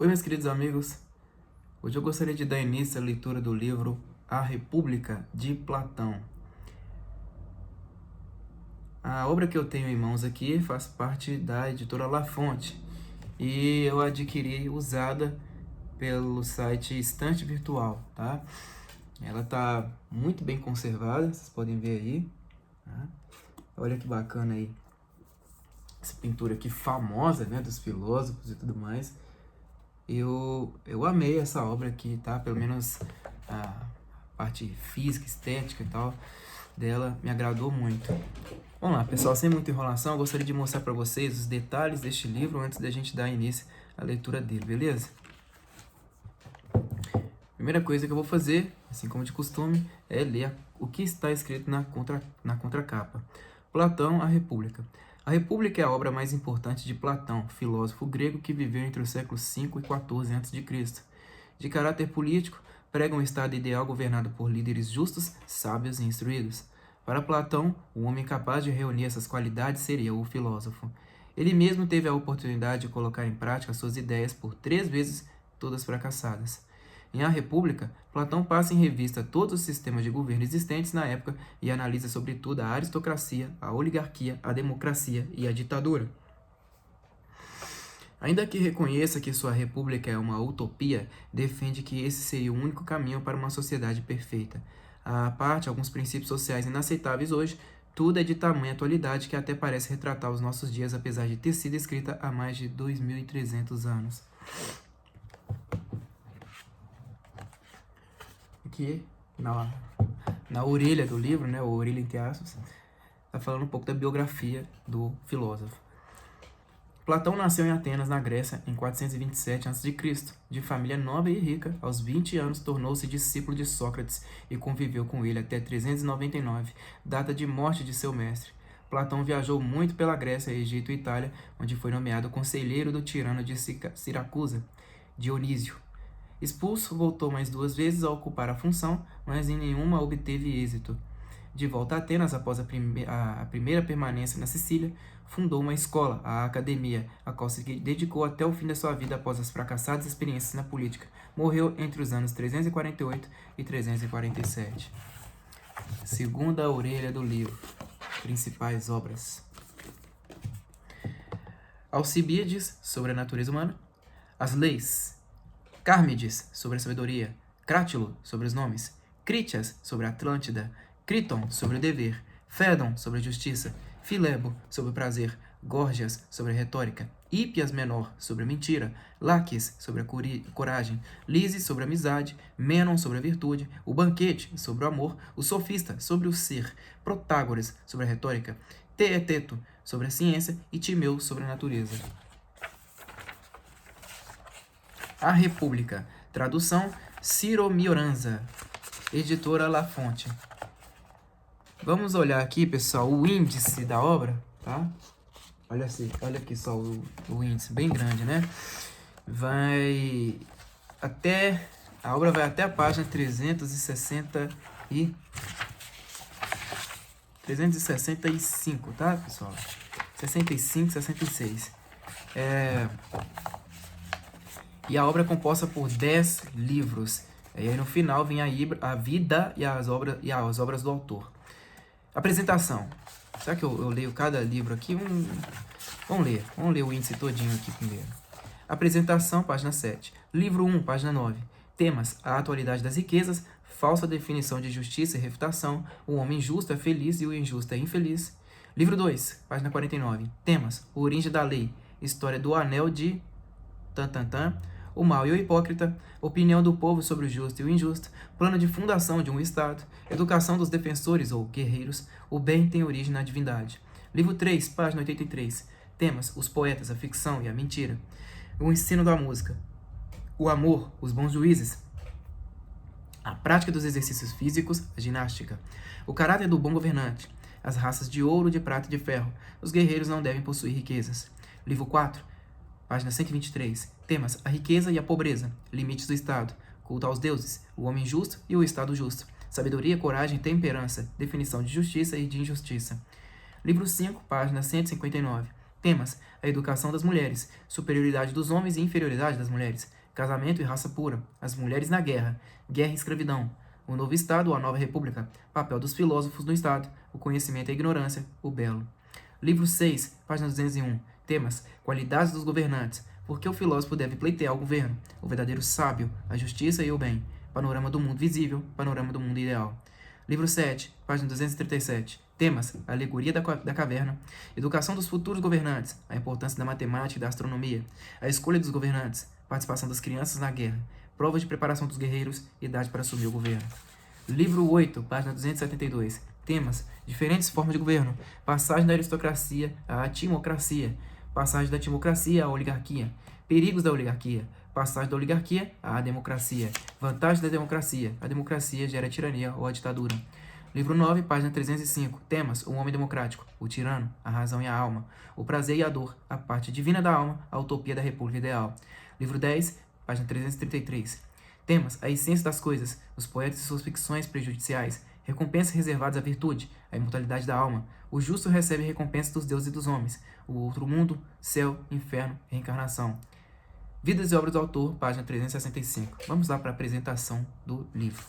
Oi, meus queridos amigos. Hoje eu gostaria de dar início à leitura do livro A República, de Platão. A obra que eu tenho em mãos aqui faz parte da editora La Fonte e eu adquiri usada pelo site Estante Virtual, tá? Ela tá muito bem conservada, vocês podem ver aí, tá? Olha que bacana aí, essa pintura aqui famosa, né, dos filósofos e tudo mais. Eu amei essa obra aqui, tá? Pelo menos a parte física, estética e tal dela me agradou muito. Vamos lá, pessoal, sem muita enrolação, eu gostaria de mostrar para vocês os detalhes deste livro antes da gente dar início à leitura dele, beleza? Primeira coisa que eu vou fazer, assim como de costume, é ler o que está escrito na contracapa. Platão, A República. A República é a obra mais importante de Platão, filósofo grego que viveu entre os séculos 5 e 14 a.C. De caráter político, prega um estado ideal governado por líderes justos, sábios e instruídos. Para Platão, o homem capaz de reunir essas qualidades seria o filósofo. Ele mesmo teve a oportunidade de colocar em prática suas ideias por 3 vezes, todas fracassadas. Em A República, Platão passa em revista todos os sistemas de governo existentes na época e analisa sobretudo a aristocracia, a oligarquia, a democracia e a ditadura. Ainda que reconheça que sua república é uma utopia, defende que esse seria o único caminho para uma sociedade perfeita. À parte alguns princípios sociais inaceitáveis hoje, tudo é de tamanha atualidade que até parece retratar os nossos dias, apesar de ter sido escrita há mais de 2.300 anos. Aqui, na orelha do livro, né, ou orelha entre aspas, está falando um pouco da biografia do filósofo. Platão nasceu em Atenas, na Grécia, em 427 a.C. De família nobre e rica, aos 20 anos tornou-se discípulo de Sócrates e conviveu com ele até 399, data de morte de seu mestre. Platão viajou muito pela Grécia, Egito e Itália, onde foi nomeado conselheiro do tirano de Siracusa, Dionísio. Expulso, voltou mais 2 vezes a ocupar a função, mas em nenhuma obteve êxito. De volta a Atenas, após a primeira permanência na Sicília, fundou uma escola, a Academia, a qual se dedicou até o fim da sua vida após as fracassadas experiências na política. Morreu entre os anos 348 e 347. Segunda orelha do livro. Principais obras. Alcibíades, sobre a natureza humana. As leis. Cármides, sobre a sabedoria. Crátilo, sobre os nomes. Critias, sobre a Atlântida. Criton, sobre o dever. Fédon, sobre a justiça. Filebo, sobre o prazer. Górgias, sobre a retórica. Hípias Menor, sobre a mentira. Laques, sobre a coragem. Lises, sobre a amizade. Menon, sobre a virtude. O banquete, sobre o amor. O sofista, sobre o ser. Protágoras, sobre a retórica. Teeteto, sobre a ciência. E Timeu, sobre a natureza. A República. Tradução Ciro Mioranza. Editora La Fonte. Vamos olhar aqui, pessoal, o índice da obra, tá? Olha aqui só o índice, bem grande, né? A obra vai até a página 365, tá, pessoal? 65, 66. E a obra é composta por 10 livros. E aí no final vem a vida e as obras do autor. Apresentação. Será que eu leio cada livro aqui? Vamos ler o índice todinho aqui primeiro. Apresentação, página 7. Livro 1, página 9. Temas: a atualidade das riquezas, falsa definição de justiça e refutação, o homem justo é feliz e o injusto é infeliz. Livro 2, página 49. Temas: origem da lei, história do anel de... o mal e o hipócrita, opinião do povo sobre o justo e o injusto, plano de fundação de um Estado, educação dos defensores ou guerreiros, o bem tem origem na divindade. Livro 3, página 83. Temas: os poetas, a ficção e a mentira, o ensino da música, o amor, os bons juízes, a prática dos exercícios físicos, a ginástica, o caráter do bom governante, as raças de ouro, de prata e de ferro, os guerreiros não devem possuir riquezas. Livro 4, página 123. Temas: a riqueza e a pobreza, limites do Estado, culto aos deuses, o homem justo e o Estado justo, sabedoria, coragem e temperança, definição de justiça e de injustiça. Livro 5, página 159. Temas: a educação das mulheres, superioridade dos homens e inferioridade das mulheres, casamento e raça pura, as mulheres na guerra, guerra e escravidão, o novo Estado ou a nova República, papel dos filósofos no Estado, o conhecimento e a ignorância, o belo. Livro 6, página 201. Temas: qualidades dos governantes, por que o filósofo deve pleitear o governo, o verdadeiro sábio, a justiça e o bem, panorama do mundo visível, panorama do mundo ideal. Livro 7, página 237. Temas: a alegoria da caverna, educação dos futuros governantes, a importância da matemática e da astronomia, a escolha dos governantes, participação das crianças na guerra, provas de preparação dos guerreiros, idade para assumir o governo. Livro 8, página 272. Temas: diferentes formas de governo, passagem da aristocracia à timocracia, passagem da timocracia à oligarquia, perigos da oligarquia, passagem da oligarquia à democracia, vantagem da democracia, a democracia gera a tirania ou a ditadura. Livro 9, página 305. Temas: o homem democrático, o tirano, a razão e a alma, o prazer e a dor, a parte divina da alma, a utopia da república ideal. Livro 10, página 333. Temas: a essência das coisas, os poetas e suas ficções prejudiciais, recompensas reservadas à virtude, a imortalidade da alma, o justo recebe recompensa dos deuses e dos homens, o outro mundo, céu, inferno, reencarnação. Vidas e obras do autor, página 365. Vamos lá para a apresentação do livro.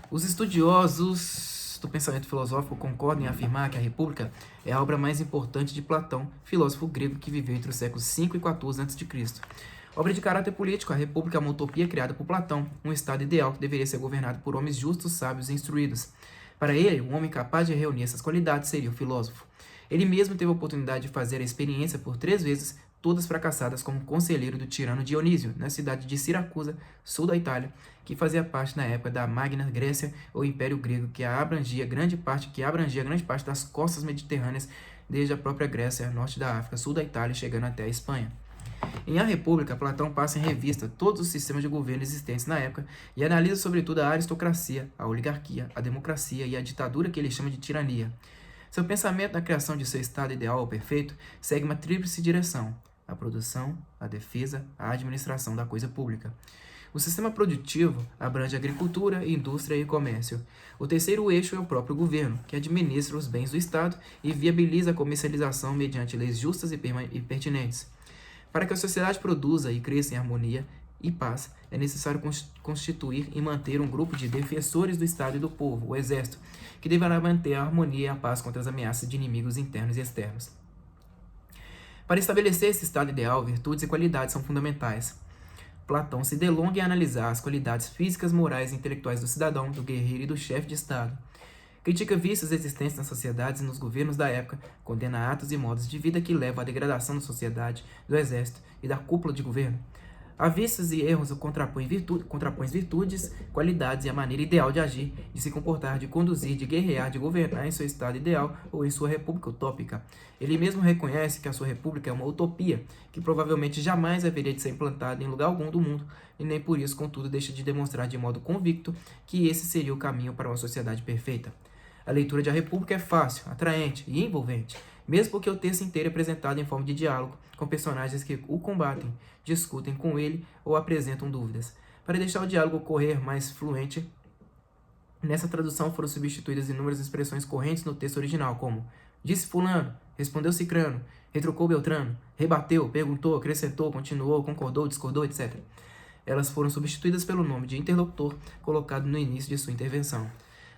Os estudiosos do pensamento filosófico concordam em afirmar que a República é a obra mais importante de Platão, filósofo grego que viveu entre os séculos 5 e 14 a.C. Obra de caráter político, a República é uma utopia criada por Platão, um estado ideal que deveria ser governado por homens justos, sábios e instruídos. Para ele, um homem capaz de reunir essas qualidades seria o filósofo. Ele mesmo teve a oportunidade de fazer a experiência por 3 vezes, todas fracassadas, como conselheiro do tirano Dionísio, na cidade de Siracusa, sul da Itália, que fazia parte na época da Magna Grécia, ou Império Grego, que abrangia grande parte das costas mediterrâneas, desde a própria Grécia, norte da África, sul da Itália, chegando até a Espanha. Em A República, Platão passa em revista todos os sistemas de governo existentes na época e analisa sobretudo a aristocracia, a oligarquia, a democracia e a ditadura que ele chama de tirania. Seu pensamento na criação de seu estado ideal ou perfeito segue uma tríplice direção: a produção, a defesa, a administração da coisa pública. O sistema produtivo abrange agricultura, indústria e comércio. O terceiro eixo é o próprio governo, que administra os bens do Estado e viabiliza a comercialização mediante leis justas e pertinentes. Para que a sociedade produza e cresça em harmonia e paz, é necessário constituir e manter um grupo de defensores do Estado e do povo, o Exército, que deverá manter a harmonia e a paz contra as ameaças de inimigos internos e externos. Para estabelecer esse estado ideal, virtudes e qualidades são fundamentais. Platão se delonga em analisar as qualidades físicas, morais e intelectuais do cidadão, do guerreiro e do chefe de Estado. Critica vícios existentes nas sociedades e nos governos da época, condena atos e modos de vida que levam à degradação da sociedade, do exército e da cúpula de governo. A vícios e erros contrapõe virtudes, qualidades e a maneira ideal de agir, de se comportar, de conduzir, de guerrear, de governar em seu estado ideal ou em sua república utópica. Ele mesmo reconhece que a sua república é uma utopia, que provavelmente jamais haveria de ser implantada em lugar algum do mundo, e nem por isso, contudo, deixa de demonstrar de modo convicto que esse seria o caminho para uma sociedade perfeita. A leitura de A República é fácil, atraente e envolvente, mesmo porque o texto inteiro é apresentado em forma de diálogo, com personagens que o combatem, discutem com ele ou apresentam dúvidas. Para deixar o diálogo correr mais fluente, nessa tradução foram substituídas inúmeras expressões correntes no texto original, como disse fulano, respondeu cicrano, retrucou beltrano, rebateu, perguntou, acrescentou, continuou, concordou, discordou, etc. Elas foram substituídas pelo nome de interlocutor colocado no início de sua intervenção.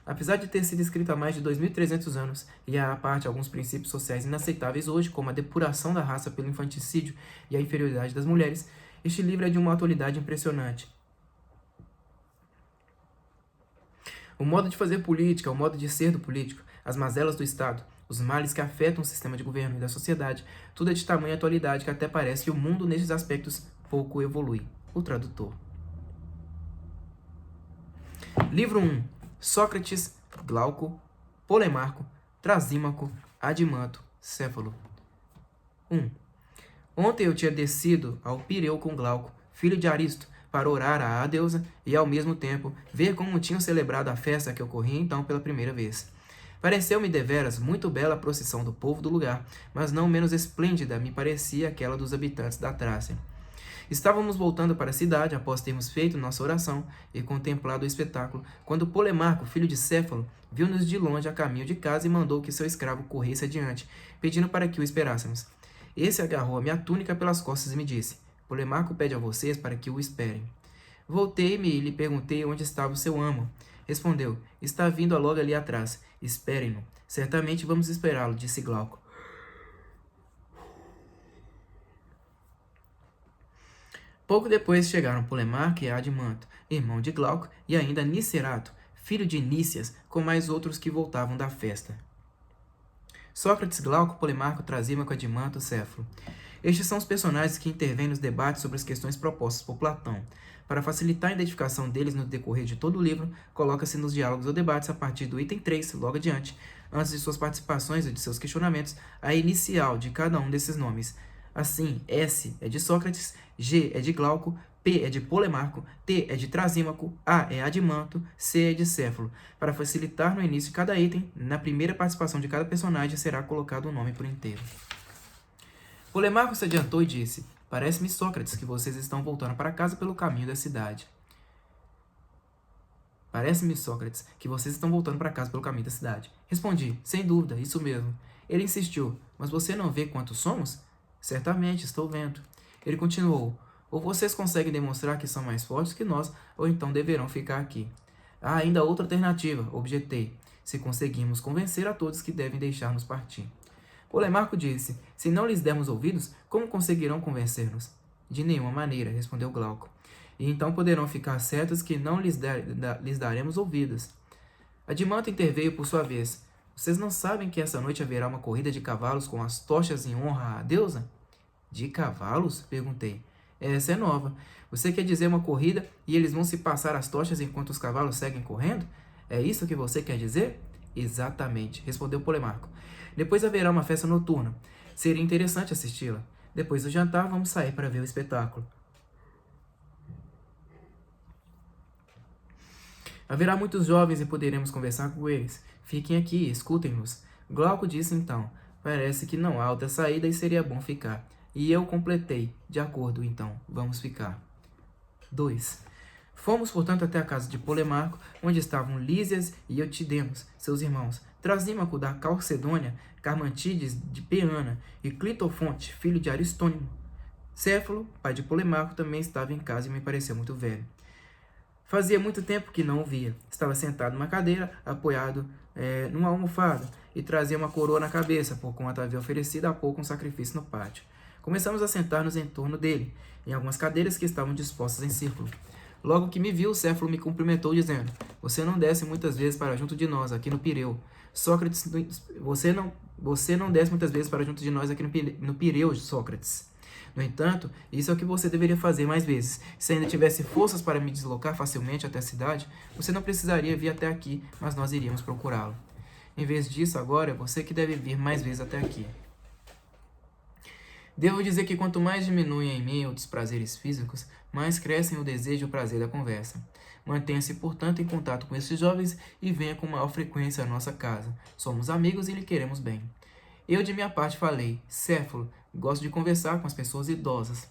Apesar de ter sido escrita há mais de 2.300 anos e à parte alguns princípios sociais inaceitáveis hoje, como a depuração da raça pelo infanticídio e a inferioridade das mulheres, este livro é de uma atualidade impressionante. O modo de fazer política, o modo de ser do político, as mazelas do Estado, os males que afetam o sistema de governo e da sociedade, tudo é de tamanha atualidade que até parece que o mundo nesses aspectos pouco evolui. O tradutor. Livro 1. Sócrates, Glauco, Polemarco, Trasímaco, Adimanto, Céfalo. 1. Ontem eu tinha descido ao Pireu com Glauco, filho de Aristo, para orar à deusa e, ao mesmo tempo, ver como tinham celebrado a festa que ocorria então pela primeira vez. Pareceu-me deveras muito bela a procissão do povo do lugar, mas não menos esplêndida me parecia aquela dos habitantes da Trácia. Estávamos voltando para a cidade, após termos feito nossa oração e contemplado o espetáculo, quando Polemarco, filho de Céfalo, viu-nos de longe a caminho de casa e mandou que seu escravo corresse adiante, pedindo para que o esperássemos. Esse agarrou a minha túnica pelas costas e me disse: Polemarco pede a vocês para que o esperem. Voltei-me e lhe perguntei onde estava o seu amo. Respondeu: Está vindo logo ali atrás. Esperem-no. Certamente vamos esperá-lo, disse Glauco. Pouco depois chegaram Polemarco e Adimanto, irmão de Glauco, e ainda Nicerato, filho de Nícias, com mais outros que voltavam da festa. Sócrates, Glauco, Polemarco, Trasímaco, Adimanto, Céfalo. Estes são os personagens que intervêm nos debates sobre as questões propostas por Platão. Para facilitar a identificação deles no decorrer de todo o livro, coloca-se nos diálogos ou debates a partir do item 3, logo adiante, antes de suas participações e de seus questionamentos, a inicial de cada um desses nomes. Assim, S é de Sócrates, G é de Glauco, P é de Polemarco, T é de Trasímaco, A é Adimanto, C é de Céfalo. Para facilitar no início de cada item, na primeira participação de cada personagem será colocado o nome por inteiro. Polemarco se adiantou e disse: Parece-me, Sócrates, que vocês estão voltando para casa pelo caminho da cidade. Parece-me, Sócrates, que vocês estão voltando para casa pelo caminho da cidade. Respondi: Sem dúvida, isso mesmo. Ele insistiu: Mas você não vê quantos somos? Certamente, estou vendo. Ele continuou: Ou vocês conseguem demonstrar que são mais fortes que nós, ou então deverão ficar aqui. Há ainda outra alternativa, objetei, se conseguimos convencer a todos que devem deixar-nos partir. Polemarco disse: Se não lhes dermos ouvidos, como conseguirão convencer-nos? De nenhuma maneira, respondeu Glauco. E então poderão ficar certos que não lhes daremos ouvidos. Adimanto interveio por sua vez: Vocês não sabem que essa noite haverá uma corrida de cavalos com as tochas em honra à deusa? De cavalos? Perguntei. Essa é nova. Você quer dizer uma corrida e eles vão se passar as tochas enquanto os cavalos seguem correndo? É isso que você quer dizer? Exatamente, respondeu Polemarco. Depois haverá uma festa noturna. Seria interessante assisti-la. Depois do jantar, vamos sair para ver o espetáculo. Haverá muitos jovens e poderemos conversar com eles. Fiquem aqui e escutem-nos. Glauco disse então: Parece que não há outra saída e seria bom ficar. E eu completei: De acordo, então, vamos ficar. 2. Fomos, portanto, até a casa de Polemarco, onde estavam Lísias e Eutidemos, seus irmãos, Trasímaco da Calcedônia, Carmantides de Peana e Clitofonte, filho de Aristônimo. Céfalo, pai de Polemarco, também estava em casa e me pareceu muito velho. Fazia muito tempo que não o via. Estava sentado numa cadeira, apoiado numa almofada, e trazia uma coroa na cabeça, por conta havia oferecido há pouco um sacrifício no pátio. Começamos a sentar-nos em torno dele, em algumas cadeiras que estavam dispostas em círculo. Logo que me viu, Céfalo me cumprimentou, dizendo: Você não desce muitas vezes para junto de nós, aqui no Pireu. Sócrates, você não desce muitas vezes para junto de nós aqui no Pireu, Sócrates. No entanto, isso é o que você deveria fazer mais vezes. Se ainda tivesse forças para me deslocar facilmente até a cidade, você não precisaria vir até aqui, mas nós iríamos procurá-lo. Em vez disso, agora é você que deve vir mais vezes até aqui. Devo dizer que quanto mais diminuem em mim outros prazeres físicos, mais crescem o desejo e o prazer da conversa. Mantenha-se, portanto, em contato com esses jovens e venha com maior frequência à nossa casa. Somos amigos e lhe queremos bem. Eu, de minha parte, falei: Céfalo, gosto de conversar com as pessoas idosas.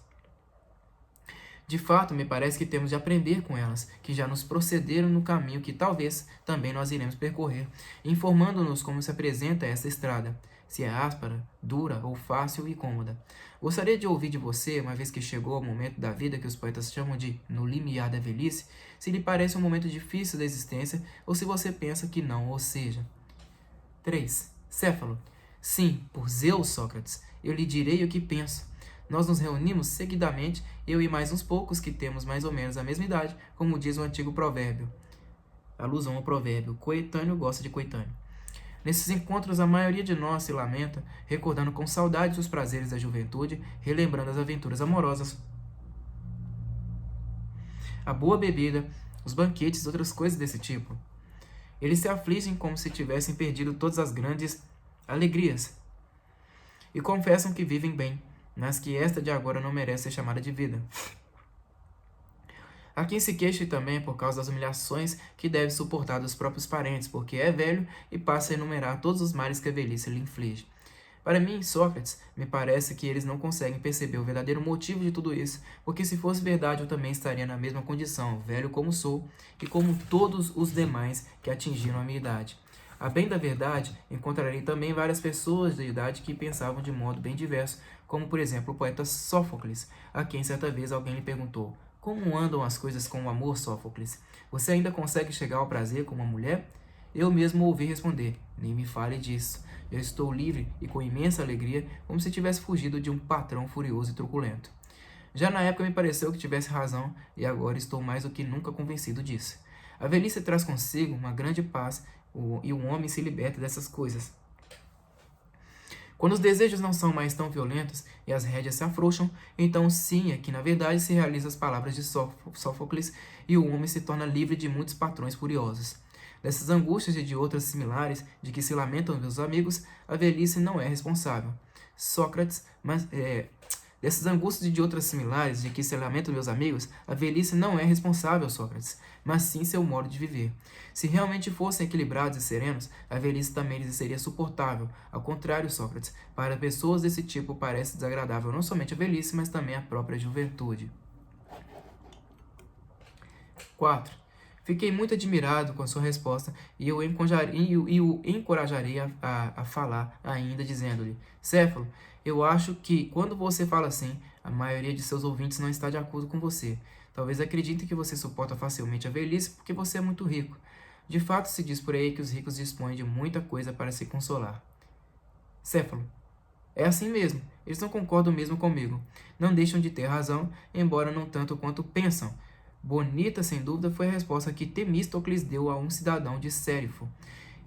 De fato, me parece que temos de aprender com elas, que já nos procederam no caminho que talvez também nós iremos percorrer, informando-nos como se apresenta essa estrada, se é áspera, dura ou fácil e cômoda. Gostaria de ouvir de você, uma vez que chegou o momento da vida que os poetas chamam de no limiar da velhice, se lhe parece um momento difícil da existência ou se você pensa que não ou seja. 3. Céfalo. Sim, por Zeus, Sócrates, eu lhe direi o que penso. Nós nos reunimos seguidamente, eu e mais uns poucos que temos mais ou menos a mesma idade, como diz o antigo provérbio. Alusão ao provérbio: coetâneo gosta de coetâneo. Nesses encontros, a maioria de nós se lamenta, recordando com saudades os prazeres da juventude, relembrando as aventuras amorosas, a boa bebida, os banquetes e outras coisas desse tipo. Eles se afligem como se tivessem perdido todas as grandes alegrias e confessam que vivem bem, mas que esta de agora não merece ser chamada de vida. Há quem se queixe também por causa das humilhações que deve suportar dos próprios parentes, porque é velho e passa a enumerar todos os males que a velhice lhe inflige. Para mim, Sócrates, me parece que eles não conseguem perceber o verdadeiro motivo de tudo isso, porque se fosse verdade eu também estaria na mesma condição, velho como sou, e como todos os demais que atingiram a minha idade. A bem da verdade, encontrarei também várias pessoas de idade que pensavam de modo bem diverso, como por exemplo o poeta Sófocles, a quem certa vez alguém lhe perguntou: como andam as coisas com o amor, Sófocles? Você ainda consegue chegar ao prazer com uma mulher? Eu mesmo ouvi responder: nem me fale disso. Eu estou livre e com imensa alegria, como se tivesse fugido de um patrão furioso e truculento. Já na época me pareceu que tivesse razão, e agora estou mais do que nunca convencido disso. A velhice traz consigo uma grande paz, e o homem se liberta dessas coisas. Quando os desejos não são mais tão violentos e as rédeas se afrouxam, então sim é que na verdade se realizam as palavras de Sófocles e o homem se torna livre de muitos patrões furiosos. Dessas angústias e de outras similares, de que se lamentam meus amigos, a velhice não é responsável. Sócrates, dessas angústias e de outras similares, de que se lamentam meus amigos, a velhice não é responsável, Sócrates, mas sim seu modo de viver. Se realmente fossem equilibrados e serenos, a velhice também lhes seria suportável. Ao contrário, Sócrates, para pessoas desse tipo parece desagradável não somente a velhice, mas também a própria juventude. 4. Fiquei muito admirado com a sua resposta e o encorajarei a falar ainda, dizendo-lhe: Céfalo, eu acho que, quando você fala assim, a maioria de seus ouvintes não está de acordo com você. Talvez acreditem que você suporta facilmente a velhice porque você é muito rico. De fato, se diz por aí que os ricos dispõem de muita coisa para se consolar. Céfalo: é assim mesmo. Eles não concordam mesmo comigo. Não deixam de ter razão, embora não tanto quanto pensam. Bonita, sem dúvida, foi a resposta que Temístocles deu a um cidadão de Sérifo.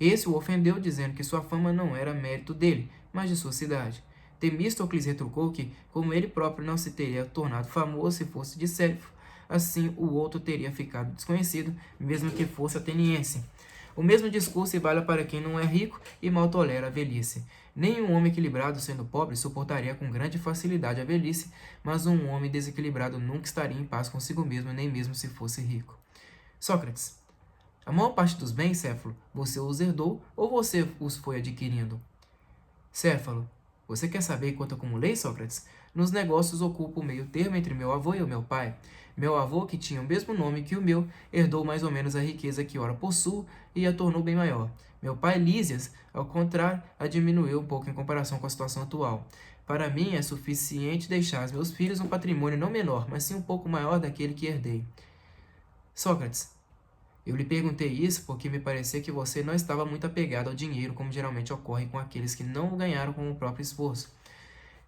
Esse o ofendeu, dizendo que sua fama não era mérito dele, mas de sua cidade. Temístocles retrucou que, como ele próprio não se teria tornado famoso se fosse de Sérifo, assim o outro teria ficado desconhecido, mesmo que fosse ateniense. O mesmo discurso vale para quem não é rico e mal tolera a velhice. Nenhum homem equilibrado, sendo pobre, suportaria com grande facilidade a velhice, mas um homem desequilibrado nunca estaria em paz consigo mesmo, nem mesmo se fosse rico. Sócrates: a maior parte dos bens, Céfalo, você os herdou ou você os foi adquirindo? Céfalo: você quer saber quanto acumulei, Sócrates? Nos negócios ocupo o meio termo entre meu avô e o meu pai. Meu avô, que tinha o mesmo nome que o meu, herdou mais ou menos a riqueza que ora possuo e a tornou bem maior. Meu pai, Lísias, ao contrário, a diminuiu um pouco em comparação com a situação atual. Para mim, é suficiente deixar aos meus filhos um patrimônio não menor, mas sim um pouco maior daquele que herdei. Sócrates: eu lhe perguntei isso porque me parecia que você não estava muito apegado ao dinheiro, como geralmente ocorre com aqueles que não o ganharam com o próprio esforço.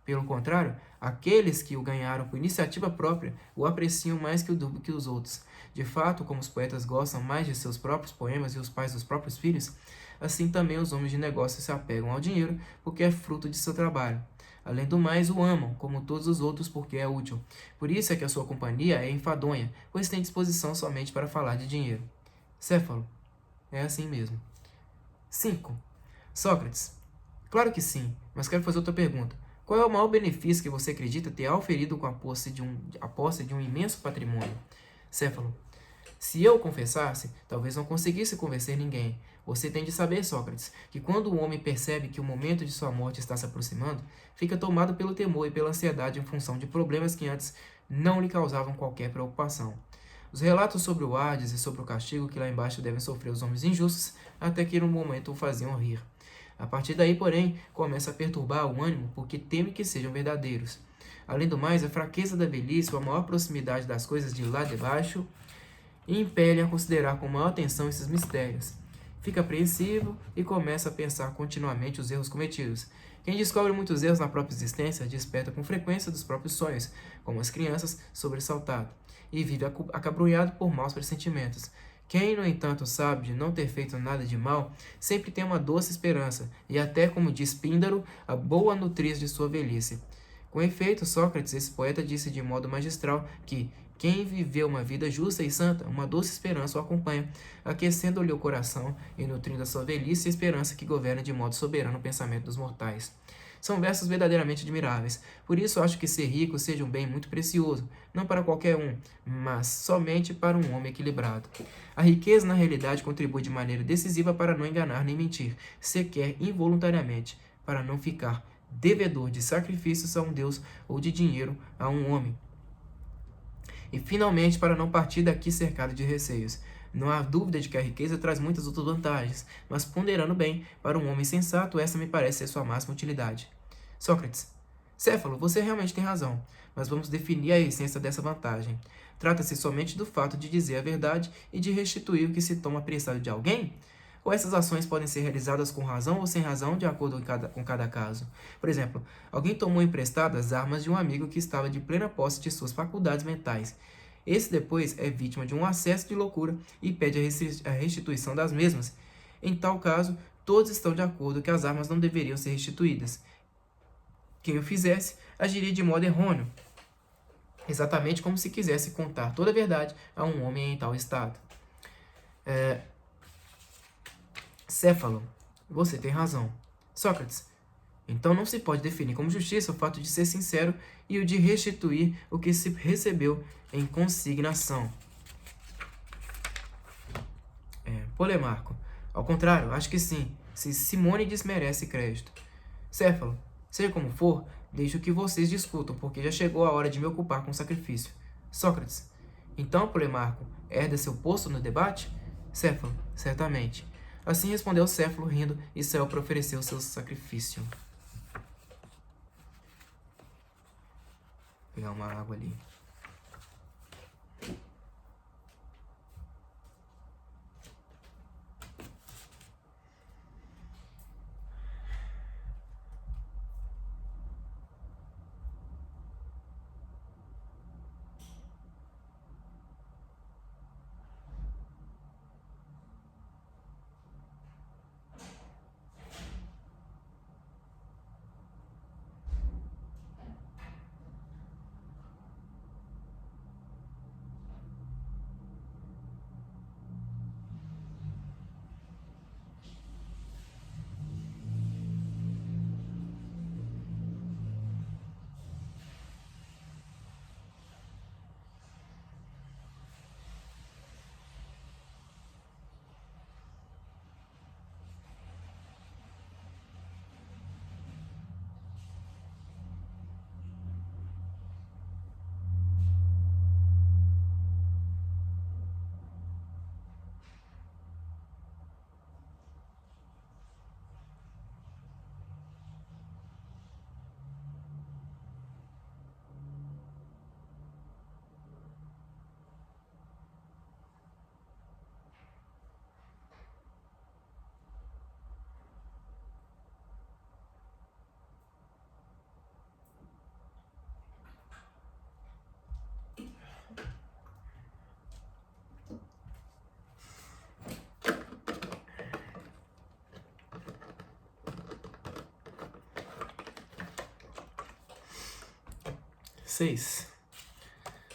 Pelo contrário, aqueles que o ganharam por iniciativa própria o apreciam mais que os outros. De fato, como os poetas gostam mais de seus próprios poemas e os pais dos próprios filhos, assim também os homens de negócio se apegam ao dinheiro porque é fruto de seu trabalho. Além do mais, o amam, como todos os outros, porque é útil. Por isso é que a sua companhia é enfadonha, pois tem disposição somente para falar de dinheiro. Céfalo: é assim mesmo. 5. Sócrates: claro que sim, mas quero fazer outra pergunta. Qual é o maior benefício que você acredita ter auferido com a posse de um imenso patrimônio? Céfalo: se eu confessasse, talvez não conseguisse convencer ninguém. Você tem de saber, Sócrates, que quando o homem percebe que o momento de sua morte está se aproximando, fica tomado pelo temor e pela ansiedade em função de problemas que antes não lhe causavam qualquer preocupação. Os relatos sobre o Hades e sobre o castigo que lá embaixo devem sofrer os homens injustos, até que no momento o faziam rir. A partir daí, porém, começa a perturbar o ânimo porque teme que sejam verdadeiros. Além do mais, a fraqueza da velhice ou a maior proximidade das coisas de lá de baixo impele a considerar com maior atenção esses mistérios. Fica apreensivo e começa a pensar continuamente os erros cometidos. Quem descobre muitos erros na própria existência desperta com frequência dos próprios sonhos, como as crianças, sobressaltado, e vive acabrunhado por maus pressentimentos. Quem, no entanto, sabe de não ter feito nada de mal, sempre tem uma doce esperança, e até, como diz Píndaro, a boa nutriz de sua velhice. Com efeito, Sócrates, esse poeta, disse de modo magistral que quem viveu uma vida justa e santa, uma doce esperança o acompanha, aquecendo-lhe o coração e nutrindo a sua velhice e esperança que governa de modo soberano o pensamento dos mortais. São versos verdadeiramente admiráveis. Por isso acho que ser rico seja um bem muito precioso, não para qualquer um, mas somente para um homem equilibrado. A riqueza, na realidade, contribui de maneira decisiva para não enganar nem mentir, sequer involuntariamente, para não ficar devedor de sacrifícios a um Deus ou de dinheiro a um homem. E, finalmente, para não partir daqui cercado de receios. Não há dúvida de que a riqueza traz muitas outras vantagens, mas ponderando bem, para um homem sensato, essa me parece ser sua máxima utilidade. Sócrates: Céfalo, você realmente tem razão, mas vamos definir a essência dessa vantagem. Trata-se somente do fato de dizer a verdade e de restituir o que se toma apressado de alguém? Ou essas ações podem ser realizadas com razão ou sem razão, de acordo com cada caso? Por exemplo, alguém tomou emprestadas as armas de um amigo que estava de plena posse de suas faculdades mentais. Esse depois é vítima de um acesso de loucura e pede a restituição das mesmas. Em tal caso, todos estão de acordo que as armas não deveriam ser restituídas. Quem o fizesse agiria de modo errôneo, exatamente como se quisesse contar toda a verdade a um homem em tal estado. Céfalo, você tem razão. Sócrates, então não se pode definir como justiça o fato de ser sincero e o de restituir o que se recebeu em consignação. Polemarco, ao contrário, acho que sim, se Simônides merece crédito. Céfalo, seja como for, deixo que vocês discutam, porque já chegou a hora de me ocupar com o sacrifício. Sócrates, então, Polemarco, herda seu posto no debate? Céfalo, certamente. Assim respondeu Céfalo, rindo, e saiu para oferecer o seu sacrifício. Vou pegar uma água ali.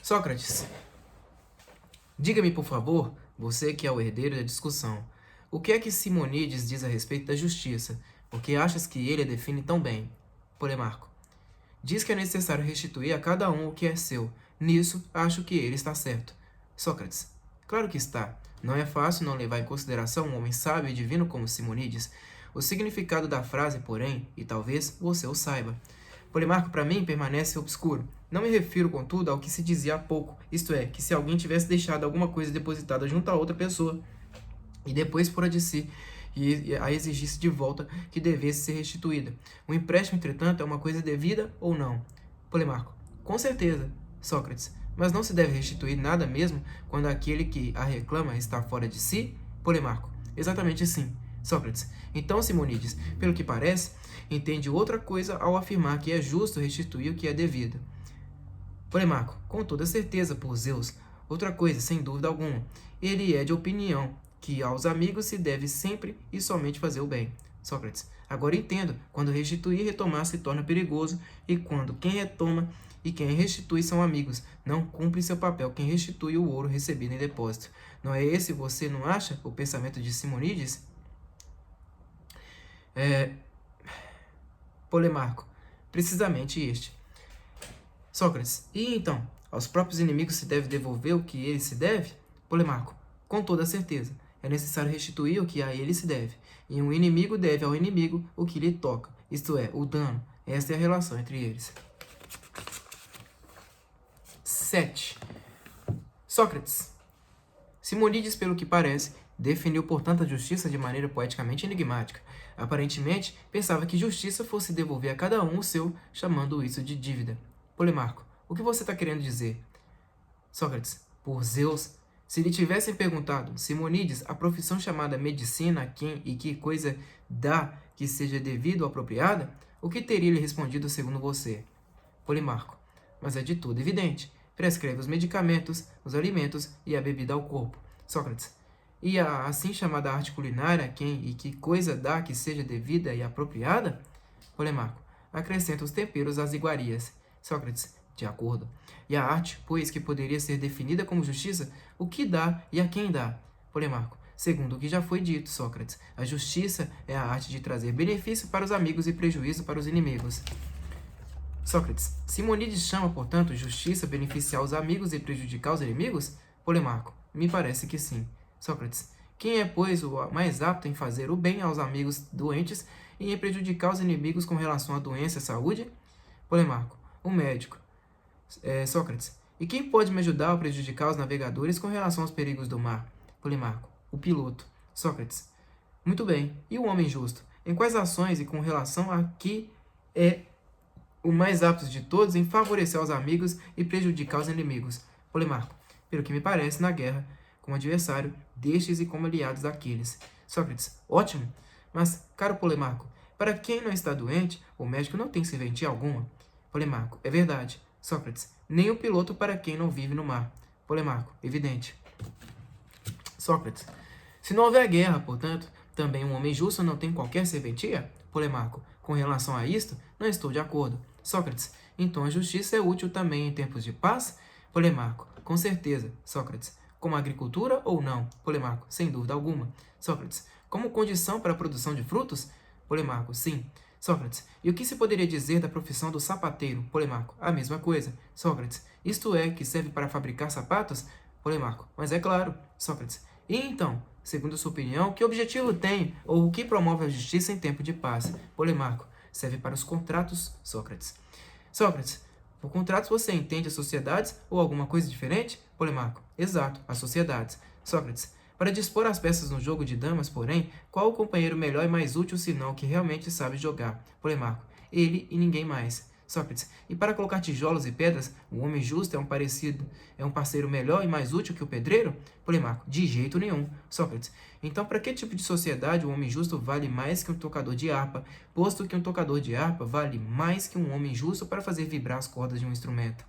Sócrates, diga-me, por favor, você que é o herdeiro da discussão, o que é que Simônides diz a respeito da justiça? Porque achas que ele a define tão bem? Polemarco, diz que é necessário restituir a cada um o que é seu. Nisso, acho que ele está certo. Sócrates, claro que está. Não é fácil não levar em consideração um homem sábio e divino como Simônides. O significado da frase, porém, e talvez você o saiba. Polemarco, para mim, permanece obscuro. Não me refiro, contudo, ao que se dizia há pouco, isto é, que se alguém tivesse deixado alguma coisa depositada junto a outra pessoa, e depois fora de si, e a exigisse de volta que devesse ser restituída. O empréstimo, entretanto, é uma coisa devida ou não? Polemarco, com certeza. Sócrates, mas não se deve restituir nada mesmo quando aquele que a reclama está fora de si? Polemarco, exatamente sim. Sócrates, então Simônides, pelo que parece, entende outra coisa ao afirmar que é justo restituir o que é devido. Polemarco, com toda certeza, por Zeus. Outra coisa, sem dúvida alguma. Ele é de opinião que aos amigos se deve sempre e somente fazer o bem. Sócrates, agora entendo, quando restituir e retomar se torna perigoso, e quando quem retoma e quem restitui são amigos, não cumpre seu papel quem restitui o ouro recebido em depósito. Não é esse, você não acha, o pensamento de Simônides? Polemarco, precisamente este. Sócrates, e então, aos próprios inimigos se deve devolver o que eles se deve? Polemarco, com toda certeza. É necessário restituir o que a ele se deve. E um inimigo deve ao inimigo o que lhe toca, isto é, o dano. Esta é a relação entre eles. 7. Sócrates, Simônides, pelo que parece, definiu, portanto, a justiça de maneira poeticamente enigmática. Aparentemente, pensava que justiça fosse devolver a cada um o seu, chamando isso de dívida. Polimarco, o que você está querendo dizer? Sócrates, por Zeus, se lhe tivessem perguntado, Simonides, a profissão chamada medicina a quem e que coisa dá que seja devido ou apropriada, o que teria lhe respondido segundo você? Polimarco, mas é de tudo evidente. Prescreve os medicamentos, os alimentos e a bebida ao corpo. Sócrates, e a assim chamada arte culinária a quem e que coisa dá que seja devida e apropriada? Polimarco, acrescenta os temperos às iguarias. Sócrates, de acordo. E a arte, pois, que poderia ser definida como justiça, o que dá e a quem dá? Polimarco, segundo o que já foi dito, Sócrates, a justiça é a arte de trazer benefício para os amigos e prejuízo para os inimigos. Sócrates, Simonides chama, portanto, justiça beneficiar os amigos e prejudicar os inimigos? Polimarco, me parece que sim. Sócrates, quem é, pois, o mais apto em fazer o bem aos amigos doentes e em prejudicar os inimigos com relação à doença e à saúde? Polimarco, o médico. Sócrates, e quem pode me ajudar a prejudicar os navegadores com relação aos perigos do mar? Polimarco, o piloto. Sócrates, muito bem, e o homem justo? Em quais ações e com relação a que é o mais apto de todos em favorecer os amigos e prejudicar os inimigos? Polimarco, pelo que me parece, na guerra, como adversário destes e como aliados daqueles. Sócrates, ótimo, mas, caro Polimarco, para quem não está doente, o médico não tem serventia alguma. Polimarco, é verdade. Sócrates, nem o piloto para quem não vive no mar. Polimarco, evidente. Sócrates, se não houver guerra, portanto, também um homem justo não tem qualquer serventia? Polimarco, com relação a isto, não estou de acordo. Sócrates, então a justiça é útil também em tempos de paz? Polimarco, com certeza. Sócrates, como agricultura ou não? Polimarco, sem dúvida alguma. Sócrates, como condição para a produção de frutos? Polimarco, sim. Sócrates, e o que se poderia dizer da profissão do sapateiro? Polimarco, a mesma coisa. Sócrates, isto é, que serve para fabricar sapatos? Polimarco, mas é claro. Sócrates, e então, segundo sua opinião, que objetivo tem ou o que promove a justiça em tempo de paz? Polimarco, serve para os contratos. Sócrates, por contratos você entende as sociedades ou alguma coisa diferente? Polimarco, exato, as sociedades. Sócrates, para dispor as peças no jogo de damas, porém, qual o companheiro melhor e mais útil senão o que realmente sabe jogar? Polimarco, ele e ninguém mais. Sócrates, e para colocar tijolos e pedras, o homem justo é um parceiro melhor e mais útil que o pedreiro? Polimarco, de jeito nenhum. Sócrates, então para que tipo de sociedade o homem justo vale mais que um tocador de harpa, posto que um tocador de harpa vale mais que um homem justo para fazer vibrar as cordas de um instrumento?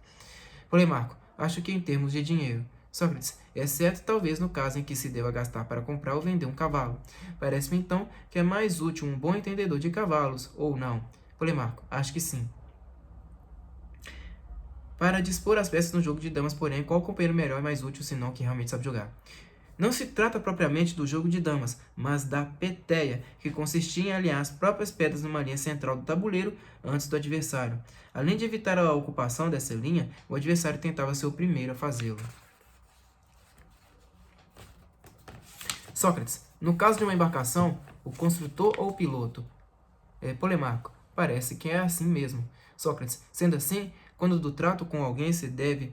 Polimarco, acho que em termos de dinheiro. Sócrates, exceto talvez no caso em que se deva gastar para comprar ou vender um cavalo. Parece-me então que é mais útil um bom entendedor de cavalos, ou não? Polimarco, acho que sim. Para dispor as peças no jogo de damas, porém, qual companheiro melhor e mais útil senão o que realmente sabe jogar? Não se trata propriamente do jogo de damas, mas da peteia, que consistia em alinhar as próprias pedras numa linha central do tabuleiro antes do adversário. Além de evitar a ocupação dessa linha, o adversário tentava ser o primeiro a fazê-lo. Sócrates, no caso de uma embarcação, o construtor ou o piloto? Polimarco, parece que é assim mesmo. Sócrates, sendo assim, quando do trato com alguém se deve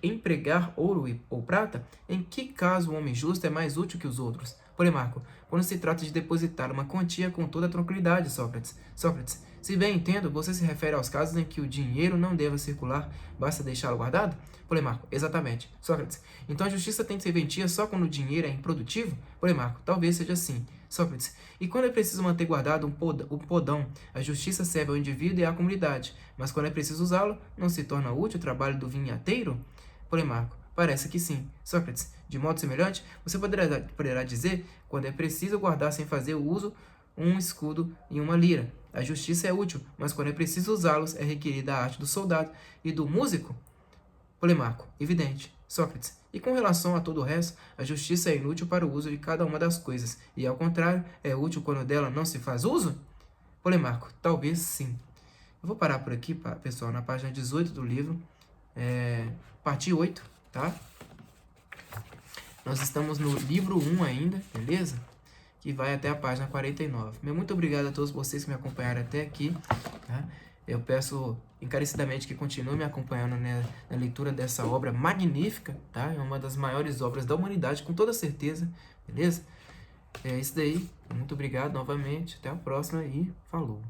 empregar ouro ou prata, em que caso o homem justo é mais útil que os outros? Polimarco, quando se trata de depositar uma quantia com toda tranquilidade, Sócrates. Sócrates, se bem entendo, você se refere aos casos em que o dinheiro não deva circular, basta deixá-lo guardado? Polimarco, exatamente. Sócrates, então a justiça tem serventia só quando o dinheiro é improdutivo? Polimarco, talvez seja assim. Sócrates, e quando é preciso manter guardado um podão, a justiça serve ao indivíduo e à comunidade, mas quando é preciso usá-lo, não se torna útil o trabalho do vinhateiro? Polimarco, parece que sim. Sócrates, de modo semelhante, você poderá dizer, quando é preciso guardar sem fazer uso um escudo e uma lira. A justiça é útil, mas quando é preciso usá-los, é requerida a arte do soldado e do músico? Polimarco, evidente. Sócrates, e com relação a todo o resto, a justiça é inútil para o uso de cada uma das coisas, e ao contrário, é útil quando dela não se faz uso? Polimarco, talvez sim. Eu vou parar por aqui, pessoal, na página 18 do livro, parte 8, tá? Nós estamos no livro 1 ainda, beleza? Que vai até a página 49. Muito obrigado a todos vocês que me acompanharam até aqui, tá? Eu peço encarecidamente que continue me acompanhando, né, na leitura dessa obra magnífica, tá? É uma das maiores obras da humanidade, com toda certeza, beleza? É isso daí. Muito obrigado novamente. Até a próxima e falou!